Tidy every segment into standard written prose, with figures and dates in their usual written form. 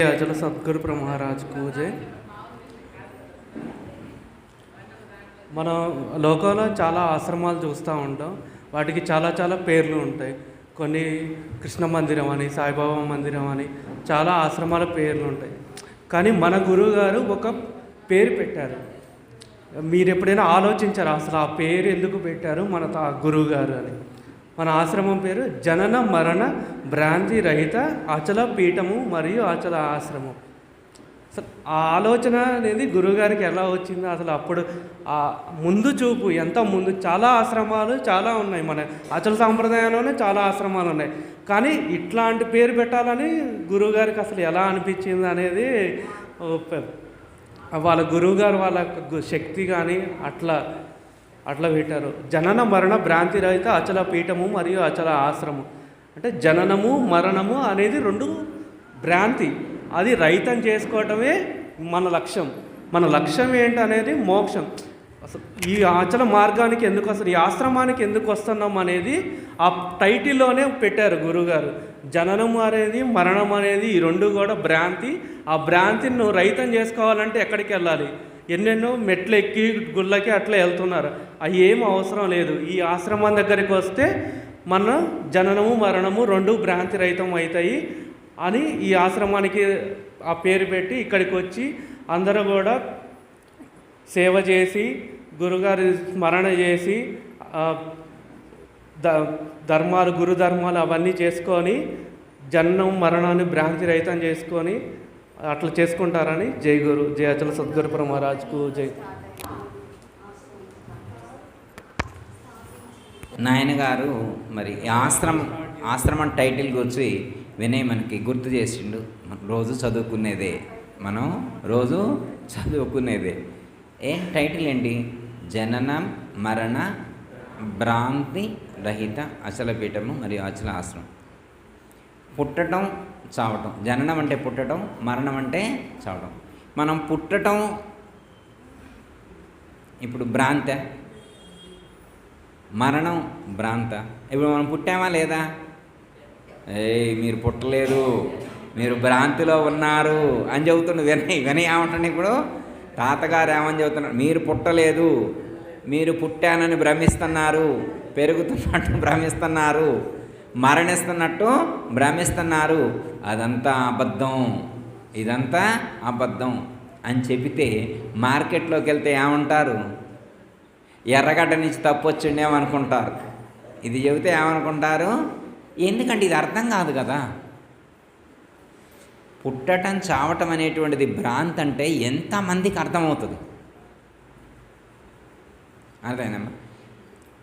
అచల సద్గురు మహారాజ్కు జై. మన లోకంలో చాలా ఆశ్రమాలు చూస్తూ ఉంటాం. వాటికి చాలా చాలా పేర్లు ఉంటాయి. కొన్ని కృష్ణ మందిరం అని, సాయిబాబా మందిరం అని చాలా ఆశ్రమాల పేర్లు ఉంటాయి. కానీ మన గురువు గారు ఒక పేరు పెట్టారు. మీరు ఎప్పుడైనా ఆలోచించారు అసలు ఆ పేరు ఎందుకు పెట్టారు మన గురువు గారు అని? మన ఆశ్రమం పేరు జనన మరణ భ్రాంతి రహిత అచల పీఠము మరియు అచల ఆశ్రమం. అసలు ఆ ఆలోచన అనేది గురువుగారికి ఎలా వచ్చిందో, అసలు అప్పుడు ఆ ముందు చూపు ఎంత ముందు. చాలా ఆశ్రమాలు చాలా ఉన్నాయి, మన అచల సాంప్రదాయంలోనే చాలా ఆశ్రమాలు ఉన్నాయి. కానీ ఇట్లాంటి పేరు పెట్టాలని గురువుగారికి అసలు ఎలా అనిపించింది అనేది వాళ్ళ గురువుగారు వాళ్ళ శక్తి కానీ అట్లా పెట్టారు. జనన మరణ భ్రాంతి రహిత అచల పీఠము మరియు అచల ఆశ్రమం. అంటే జననము మరణము అనేది రెండు భ్రాంతి, అది రహితం చేసుకోవటమే మన లక్ష్యం. మన లక్ష్యం ఏంటనేది మోక్షం. అసలు ఈ అచల మార్గానికి ఎందుకు, అసలు ఈ ఆశ్రమానికి ఎందుకు వస్తున్నాం అనేది ఆ టైటిల్లోనే పెట్టారు గురువుగారు. జననం అనేది మరణం అనేది ఈ రెండు కూడా భ్రాంతి. ఆ భ్రాంతిని నువ్వు రహితం చేసుకోవాలంటే ఎక్కడికి వెళ్ళాలి? ఎన్నెన్నో మెట్లు ఎక్కి గుళ్ళకి అట్లా వెళ్తున్నారు. అవి ఏం అవసరం లేదు. ఈ ఆశ్రమం దగ్గరికి వస్తే మన జననము మరణము రెండు భ్రాంతి రహితం అవుతాయి అని ఈ ఆశ్రమానికి ఆ పేరు పెట్టి ఇక్కడికి వచ్చి అందరూ కూడా సేవ చేసి గురుగారి స్మరణ చేసి ధర్మాలు గురు ధర్మాలు అవన్నీ చేసుకొని జననం మరణాన్ని భ్రాంతి రహితం చేసుకొని అట్లా చేసుకుంటారని. జై గురు, జై అచల సద్గురు మహారాజ్కు జై. నాయన గారు మరి ఆశ్రమం టైటిల్ గురించి వినయ్ మనకి గుర్తు చేసిండు. రోజు చదువుకునేదే, మనం రోజు చదువుకునేదే. టైటిల్ ఏంటి? జననం మరణ భ్రాంతి రహిత అచల పీఠము మరియు అచల ఆశ్రమం. పుట్టడం చావటం. జననం అంటే పుట్టడం, మరణం అంటే చావటం. మనం పుట్టడం ఇప్పుడు భ్రాంత, మరణం భ్రాంత. ఇప్పుడు మనం పుట్టామా లేదా? మీరు పుట్టలేదు, మీరు భ్రాంతిలో ఉన్నారు అని చెబుతుండు వినయ్ ఏమంటాడు ఇప్పుడు? తాతగారు ఏమని చెబుతున్నారు? మీరు పుట్టలేదు, మీరు పుట్టానని భ్రమిస్తున్నారు, పెరుగుతున్నట్టు భ్రమిస్తున్నారు, మరణిస్తున్నట్టు భ్రమిస్తున్నారు. అదంతా అబద్ధం, ఇదంతా అబద్ధం అని చెబితే మార్కెట్లోకి వెళ్తే ఏమంటారు? ఎర్రగడ్డ నుంచి తప్పు వచ్చిండేమనుకుంటారు. ఇది చెబితే ఏమనుకుంటారు? ఎందుకంటే ఇది అర్థం కాదు కదా. పుట్టటం చావటం అనేటువంటిది భ్రాంతి అంటే ఎంతమందికి అర్థమవుతుంది? అర్థమైందమ్మా?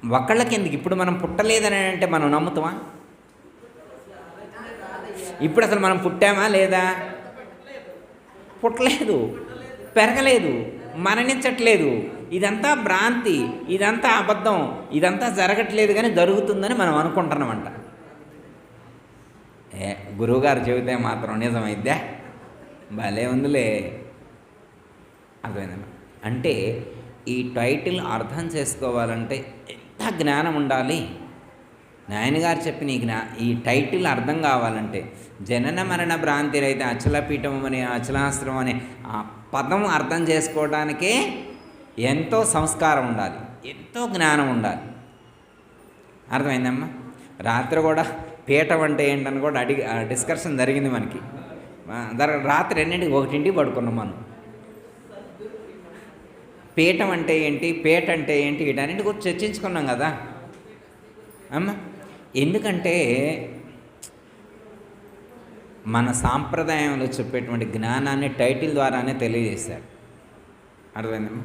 ఒకళ్ళకి ఎందుకు? ఇప్పుడు మనం పుట్టలేదని అంటే మనం నమ్ముతామా? ఇప్పుడు అసలు మనం పుట్టామా లేదా? పుట్టలేదు, పెరగలేదు, మరణించట్లేదు. ఇదంతా భ్రాంతి, ఇదంతా అబద్ధం, ఇదంతా జరగట్లేదు కానీ జరుగుతుందని మనం అనుకుంటున్నామంట. గురువుగారు చెబితే మాత్రం నిజమైద్దా? భలే ఉందిలే. అర్థమైందమ్మా? అంటే ఈ టైటిల్ అర్థం చేసుకోవాలంటే ఎంత జ్ఞానం ఉండాలి. నాయనగారు చెప్పిన ఈ టైటిల్ అర్థం కావాలంటే జనన మరణ భ్రాంతి రహిత అచల పీఠం అనే అచలాశ్రమం అనే ఆ పదం అర్థం చేసుకోవడానికే ఎంతో సంస్కారం ఉండాలి, ఎంతో జ్ఞానం ఉండాలి. అర్థమైందమ్మా? రాత్రి కూడా పీఠం అంటే ఏంటని కూడా డిస్కషన్ జరిగింది మనకి. రాత్రి 1:00 పడుకున్నాం మనం. పీఠం అంటే ఏంటి, పేట అంటే ఏంటి, వీటన్నింటి గురించి చర్చించుకున్నాం కదా అమ్మ. ఎందుకంటే మన సాంప్రదాయంలో చెప్పేటువంటి జ్ఞానాన్ని టైటిల్ ద్వారానే తెలియజేశారు. అర్థమైందమ్మా?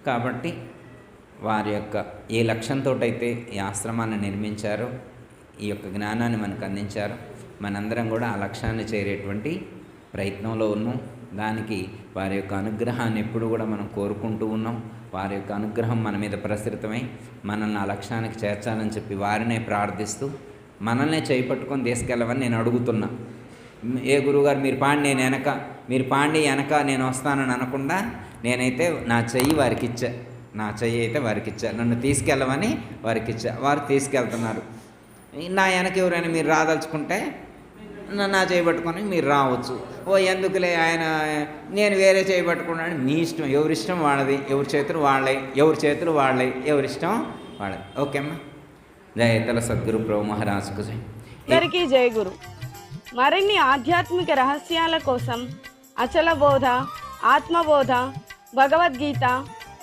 కాబట్టి వారి యొక్క ఏ లక్ష్యంతో అయితే ఈ ఆశ్రమాన్ని నిర్మించారో, ఈ యొక్క జ్ఞానాన్ని మనకు అందించారో, మనందరం కూడా ఆ లక్ష్యాన్ని చేరేటువంటి ప్రయత్నంలో ఉన్నాం. దానికి వారి యొక్క అనుగ్రహాన్ని ఎప్పుడు కూడా మనం కోరుకుంటూ ఉన్నాం. వారి యొక్క అనుగ్రహం మన మీద ప్రసరితమై మనల్ని ఆ లక్ష్యానికి చేర్చాలని చెప్పి వారినే ప్రార్థిస్తూ మనల్నే చేపట్టుకొని తీసుకెళ్ళమని నేను అడుగుతున్నా. ఏ గురువుగారు మీరు పాండి నేను వెనక, మీరు పాండి వెనక నేను వస్తానని అనకుండా నేనైతే నా చెయ్యి వారికి ఇచ్చా, నా చెయ్యి అయితే వారికి ఇచ్చా, నన్ను తీసుకెళ్ళమని వారికి ఇచ్చా. వారు తీసుకెళ్తున్నారు. నా వెనక ఎవరైనా మీరు రాదలుచుకుంటే నా చేయబట్టుకొని మీరు రావచ్చు. ఓ ఎందుకులే ఆయన నేను వేరే చేయబట్టుకున్నాను, మీ ఇష్టం, ఎవరిష్టం వాళ్ళది, ఎవరి చేతులు వాళ్ళే, ఎవరిష్టం వాళ్ళది. ఓకే అమ్మా. జయతల సద్గురు ప్రభు మహారాజుకు జై. అందరికీ జై గురు. మరిన్ని ఆధ్యాత్మిక రహస్యాల కోసం అచల బోధ, ఆత్మబోధ, భగవద్గీత,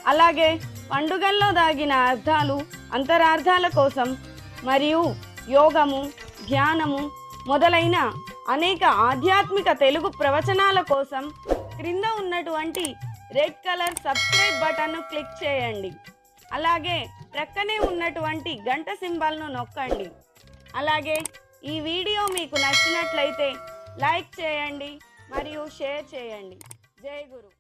అలాగే పండుగల్లో దాగిన అర్థాలు, అంతరార్థాల కోసం మరియు యోగము, ధ్యానము మొదలైన అనేక ఆధ్యాత్మిక తెలుగు ప్రవచనాల కోసం క్రింద ఉన్నటువంటి రెడ్ కలర్ సబ్స్క్రైబ్ బటన్ను క్లిక్ చేయండి. అలాగే ప్రక్కనే ఉన్నటువంటి గంట సింబల్ను నొక్కండి. అలాగే ఈ వీడియో మీకు నచ్చినట్లయితే లైక్ చేయండి మరియు షేర్ చేయండి. జై గురు.